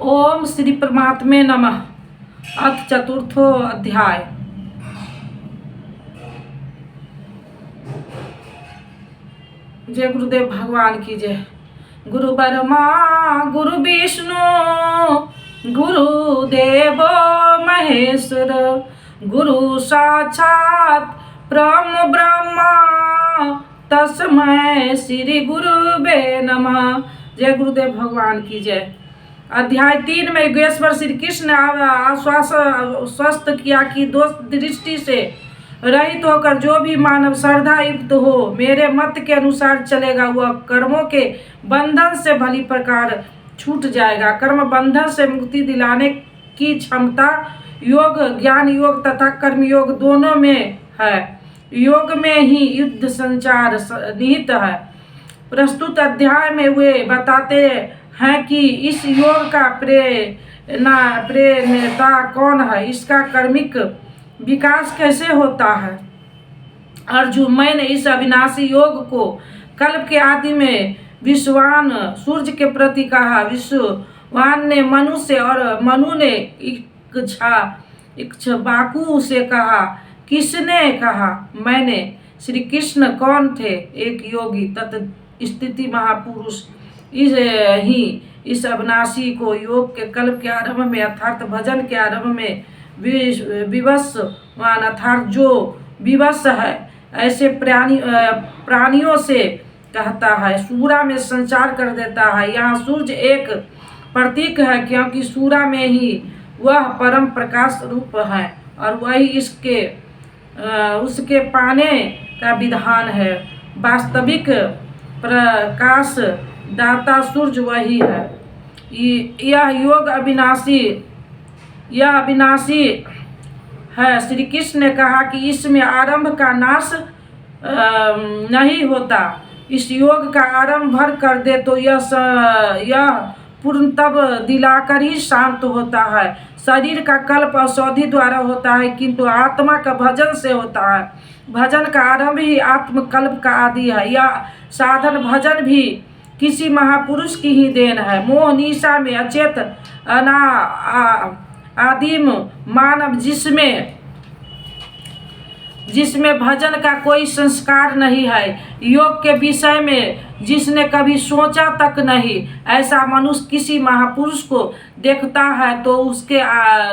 ओम श्री परमात्मे नमः। अथ चतुर्थो अध्याय। जय गुरुदेव भगवान की जय। गुरु ब्रह्मा गुरु विष्णु गुरुदेव महेश्वर, गुरु साक्षात परम ब्रह्मा तस्मै श्री गुरुवे नमः। जय गुरुदेव भगवान की जय। अध्याय 3 में योगेश्वर श्री कृष्ण ने आश्वस्त किया कि दोष दृष्टि से रहित होकर जो भी मानव श्रद्धा युक्त हो, मेरे मत के अनुसार चलेगा, वह कर्मों के बंधन से भली प्रकार छूट जाएगा। कर्म बंधन से मुक्ति दिलाने की क्षमता योग, ज्ञान योग तथा कर्म योग दोनों में है। योग में ही युद्ध संचार निहित है। प्रस्तुत अध्याय में वे बताते हैं कि इस योग का प्रेरणा कौन है, इसका कर्मिक विकास कैसे होता है। अर्जुन, मैंने इस अविनाशी योग को कल्प के आदि में विश्वान सूर्य के प्रति कहा। विश्वान ने मनु से और मनु ने इक्ष्वाकु से कहा। किसने कहा? मैंने। श्री कृष्ण कौन थे? एक योगी तत् स्थिति महापुरुष। इस अविनाशी को योग के कल्प के आरंभ में अर्थात भजन के आरंभ में विवशवान अर्थात जो विवश है ऐसे प्राणियों से कहता है। सूरा में संचार कर देता है। यहाँ सूर्य एक प्रतीक है क्योंकि सूरा में ही वह परम प्रकाश रूप है और वही उसके पाने का विधान है। वास्तविक प्रकाश दाता सूर्य वही है। यह योग अविनाशी है। श्री कृष्ण ने कहा कि इसमें आरंभ का नाश नहीं होता। इस योग का आरंभ भर कर दे तो यह पूर्ण तब दिलाकर ही शांत होता है। शरीर का कल्प औषधि द्वारा होता है किंतु आत्मा का भजन से होता है। भजन का आरंभ ही आत्मकल्प का आदि है। यह साधन भजन भी किसी महापुरुष की ही देन है। मोह निशा में अचेत आदिम मानव जिसमें भजन का कोई संस्कार नहीं है, योग के विषय में जिसने कभी सोचा तक नहीं, ऐसा मनुष्य किसी महापुरुष को देखता है तो उसके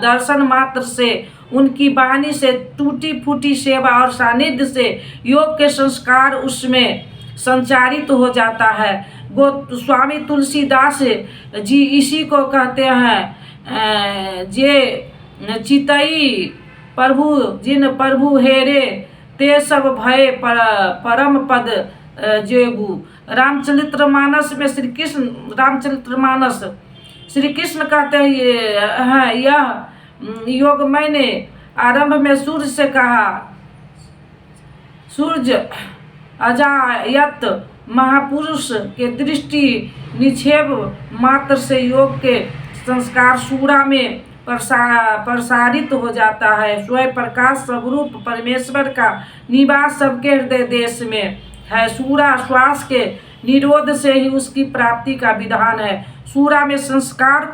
दर्शन मात्र से, उनकी वाणी से, टूटी फूटी सेवा और सानिध्य से योग के संस्कार उसमें संचारित हो जाता है। स्वामी तुलसीदास जी इसी को कहते हैं, जे चितई प्रभु जिन प्रभु हेरे ते सब भय परम पद जेगु। रामचरितमानस में श्री कृष्ण कहते हैं यह योग मैंने आरंभ में सूर्य से कहा। सूर्य अजायत महापुरुष के दृष्टि निक्षेप मात्र से योग के संस्कार सूरा में प्रसारित हो जाता है। स्वयं प्रकाश स्वरूप परमेश्वर का निवास सबके हृदय देश में है। सूरा श्वास के निरोध से ही उसकी प्राप्ति का विधान है। सूरा में संस्कार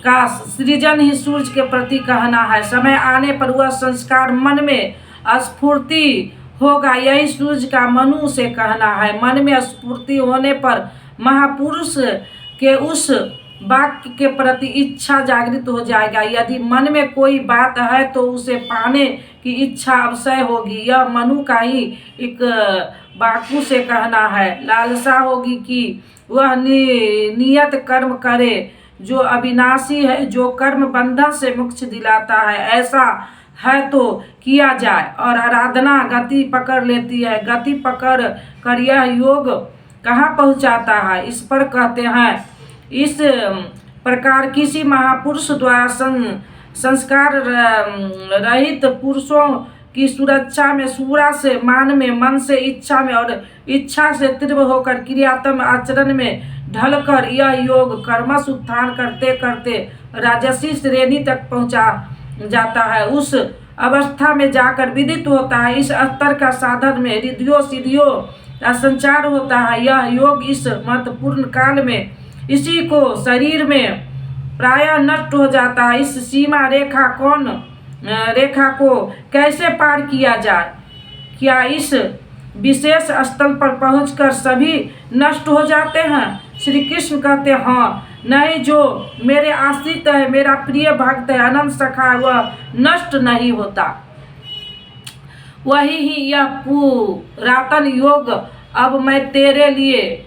का सृजन ही सूर्य के प्रति कहना है। समय आने पर वह संस्कार मन में स्फूर्ति होगा, यही सूर्य का मनु से कहना है। मन में स्फूर्ति होने पर महापुरुष के उस वाक्य के प्रति इच्छा जागृत हो जाएगा। यदि मन में कोई बात है तो उसे पाने की इच्छा अवश्य होगी। यह मनु का ही एक वाक्य से कहना है। लालसा होगी कि वह नियत कर्म करे जो अविनाशी है, जो कर्म बंधन से मुक्ति दिलाता है। ऐसा है तो किया जाए और आराधना गति पकड़ लेती है। गति पकड़ कर यह योग कहाँ पहुँचाता है, इस पर कहते हैं। इस प्रकार किसी महापुरुष द्वारा संस्कार रहित पुरुषों की सुरक्षा में सूरा से मान में, मन से इच्छा में और इच्छा से तीव्र होकर क्रियात्मक आचरण में ढलकर यह योग कर्मश उत्थान करते करते राजसी श्रेणी तक पहुँचा जाता है। उस अवस्था में जाकर विदित होता है। इस स्तर का साधन में रिद्धियों सिद्धियों का संचार होता है। यह योग इस महत्वपूर्ण काल में इसी को शरीर में प्रायः नष्ट हो जाता है। इस सीमा रेखा को कैसे पार किया जाए? क्या इस विशेष स्थल पर पहुंचकर सभी नष्ट हो जाते हैं? श्री कृष्ण कहते हैं हाँ, नहीं, जो मेरे आश्रित है, मेरा प्रिय भक्त है, अनंत सखा है, वह नष्ट नहीं होता। वही ही यह पुरातन योग अब मैं तेरे लिए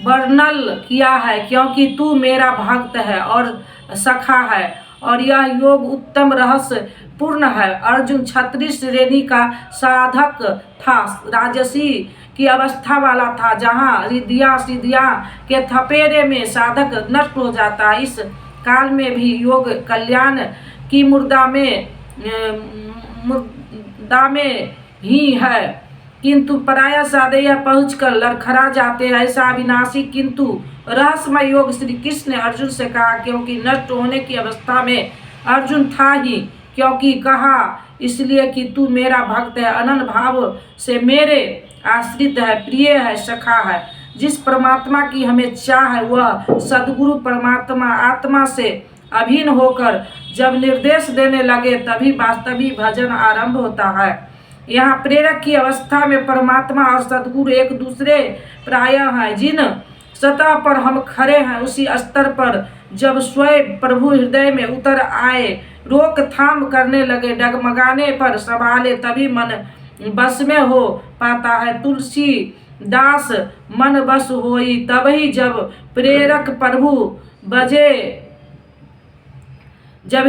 वर्णन किया है, क्योंकि तू मेरा भक्त है और सखा है, और यह योग उत्तम रहस्य पूर्ण है। अर्जुन क्षत्रिय श्रेणी का साधक था, राजसी की अवस्था वाला था, जहाँ रिद्धियाँ सिद्धियाँ के थपेरे में साधक नष्ट हो जाता है। इस काल में भी योग कल्याण की मुद्दा में ही है, किंतु पराया साधे पहुँच कर लड़खड़ा जाते हैं। ऐसा अविनाशी किंतु रहस्यमय योग श्री कृष्ण ने अर्जुन से कहा, क्योंकि नष्ट होने की अवस्था में अर्जुन था ही, क्योंकि कहा इसलिए कि तू मेरा भक्त है, अनन्य भाव से मेरे आश्रित है, प्रिय है, सखा है। जिस परमात्मा की हमें चाह है, वह सद्गुरु परमात्मा आत्मा से अभिन्न होकर जब निर्देश देने लगे, तभी वास्तविक भजन आरंभ होता है। यहाँ प्रेरक की अवस्था में परमात्मा और सद्गुरु एक दूसरे प्रायः हैं। जिन सतह पर हम खड़े हैं, उसी स्तर पर जब स्वयं प्रभु हृदय में उतर आए, रोकथाम करने लगे, डगमगाने पर संभाले, तभी मन बस में हो पाता है। तुलसी दास मन बस होई, तभी जब प्रेरक प्रभु बजे, जब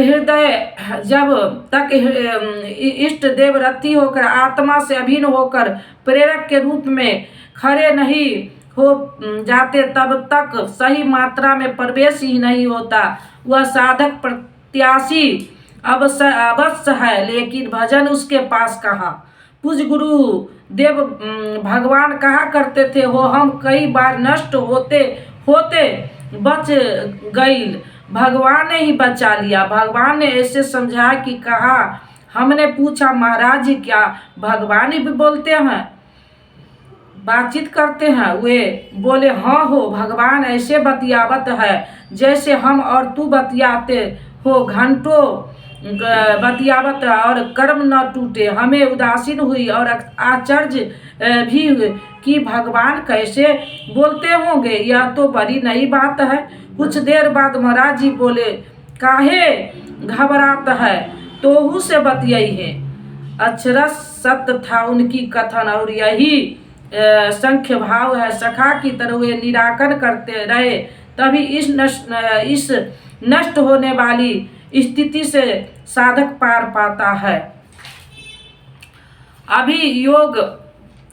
तक इष्ट देव रति होकर आत्मा से अभिन्न होकर प्रेरक के रूप में खड़े नहीं हो जाते, तब तक सही मात्रा में प्रवेश ही नहीं होता। वह साधक प्रत्याशी अवश्य है, लेकिन भजन उसके पास कहाँ? पूज्य गुरु देव भगवान कहा करते थे, हो हम कई बार नष्ट होते बच गईल, भगवान ने ही बचा लिया। भगवान ने ऐसे समझाया कि कहा, हमने पूछा महाराज जी क्या भगवान ही बोलते हैं, बातचीत करते हैं? वे बोले हाँ हो, भगवान ऐसे बतियावत है जैसे हम और तू बतियाते हो, घंटों बतियावत और कर्म न टूटे। हमें उदासीन हुई और आश्चर्य भी कि भगवान कैसे बोलते होंगे, यह तो बड़ी नई बात है। कुछ देर बाद महाराज जी बोले, काहे घबरात है, तोहू से बतियाई है। अक्षरश सत्य था उनकी कथन, और यही संख्य भाव है। सखा की तरह वे निराकरण करते रहे, तभी इस नष्ट होने वाली स्थिति से साधक पार पाता है।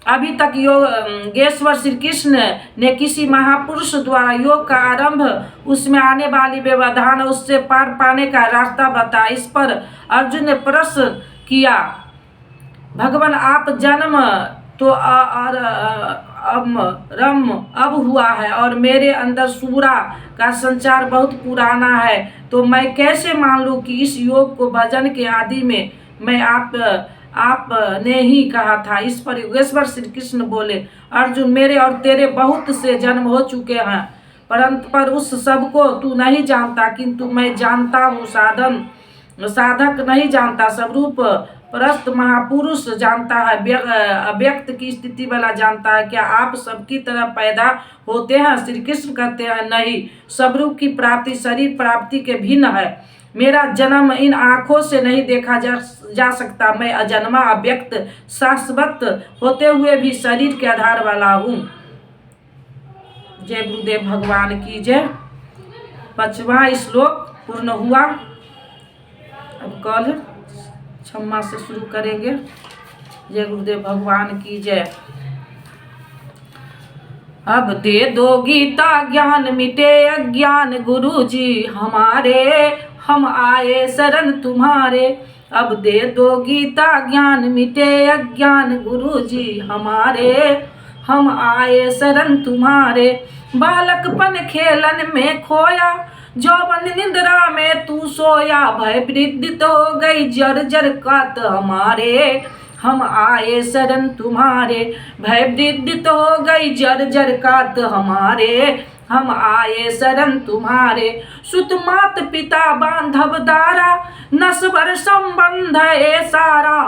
अभी तक योगेश्वर श्री कृष्ण ने किसी महापुरुष द्वारा योग का आरंभ, उसमें आने वाली व्यवधान, उससे पार पाने का रास्ता बताया। इस पर अर्जुन ने प्रश्न किया, भगवान आप जन्म तो अब हुआ है, और मेरे अंदर सूरा का संचार बहुत पुराना है, तो मैं कैसे मान लूँ कि इस योग को भजन के आदि में मैं आप ने ही कहा था। इस पर योगेश्वर श्री कृष्ण बोले, अर्जुन मेरे और तेरे बहुत से जन्म हो चुके हैं, पर उस सब को तू नहीं जानता, किंतु मैं जानता हूँ। साधक नहीं जानता, स्वरूप परस्त महापुरुष जानता है, अव्यक्त की स्थिति वाला जानता है। क्या आप सबकी तरह पैदा होते हैं? श्री कृष्ण कहते हैं नहीं, स्वरूप की प्राप्ति शरीर प्राप्ति के भिन्न है। मेरा जन्म इन आँखों से नहीं देखा जा सकता। मैं अजन्मा अव्यक्त शाश्वत होते हुए भी शरीर के आधार वाला हूँ। जय गुरुदेव भगवान की जय। 5वां श्लोक पूर्ण हुआ। अब कल क्षमा से शुरू करेंगे। जय गुरुदेव भगवान की जय। अब दे दो गीता ज्ञान मिटे अज्ञान, गुरु जी हमारे हम आए शरण तुम्हारे। अब दे दो गीता ज्ञान मिटे अज्ञान, गुरु जी हमारे हम आए शरण तुम्हारे। बालकपन खेलन में खोया, जौवन निंद्रा में तू सोया, भय वृद्धि तो गई जर्जर कात हमारे। हम आए शरण तुम्हारे, भय विदित हो गई जर्जर कात हमारे। हम आए शरण तुम्हारे, सुत मात पिता बांधव दारा, नस्बर संबंध ए सारा।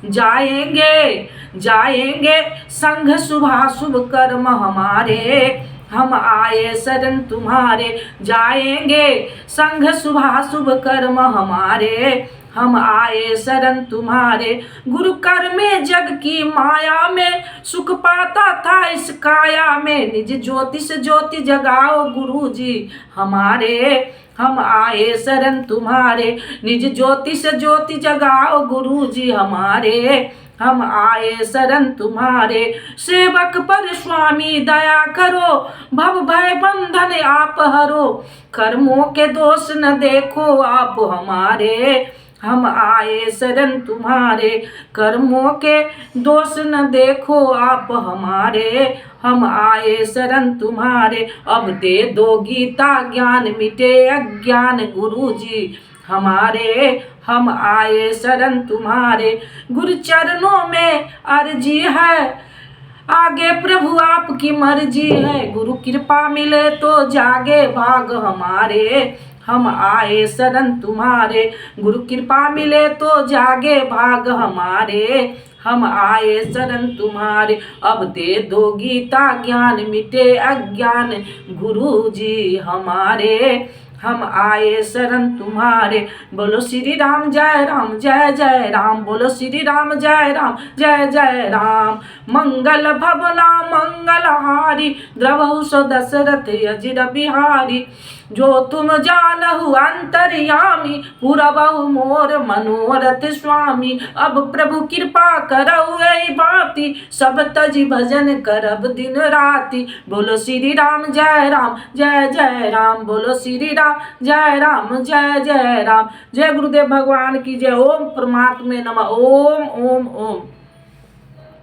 जाएंगे जाएंगे संघ शुभाशुभ कर्म हमारे। हम आए शरण तुम्हारे, जाएंगे संघ शुभाशुभ कर्म हमारे। हम आए शरण तुम्हारे, गुरु कर में जग की माया में, सुख पाता था इस काया में। निज ज्योतिष ज्योति जगाओ गुरु जी हमारे। हम आए शरण तुम्हारे, निज ज्योतिष ज्योति जगाओ गुरु जी हमारे। हम आए शरण तुम्हारे, सेवक पर स्वामी दया करो, भव भय बंधन आप हरो। कर्मों के दोष न देखो आप हमारे। हम आए शरण तुम्हारे, कर्मों के दोष न देखो आप हमारे। हम आए शरण तुम्हारे, अब दे दो गीता ज्ञान मिटे अज्ञान गुरु जी हमारे। हम आए शरण तुम्हारे, गुरु चरणों में अर्जी है, आगे प्रभु आपकी मर्जी है। गुरु कृपा मिले तो जागे भाग हमारे। हम आए शरण तुम्हारे, गुरु कृपा मिले तो जागे भाग हमारे। हम आए शरण तुम्हारे, अब दे दो गीता ज्ञान मिटे अज्ञान गुरु जी हमारे। हम आए शरण तुम्हारे, बोलो श्री राम जय राम, बोलो श्री राम जय राम। मंगल भवना मंगलहारी, द्रवहु सो दशरथ अजिर बिहारी। जो तुम जानहु अंतर्यामी, पुरबहु मोर मनोरथ स्वामी। अब प्रभु कृपा करहु एहि बाती, सब तज भजन करब दिन राति। बोलो श्री राम जय राम, बोलो श्री राम जय राम। जय गुरुदेव भगवान की जय। ओम परमात्मे नमः। ओम ओम ओम।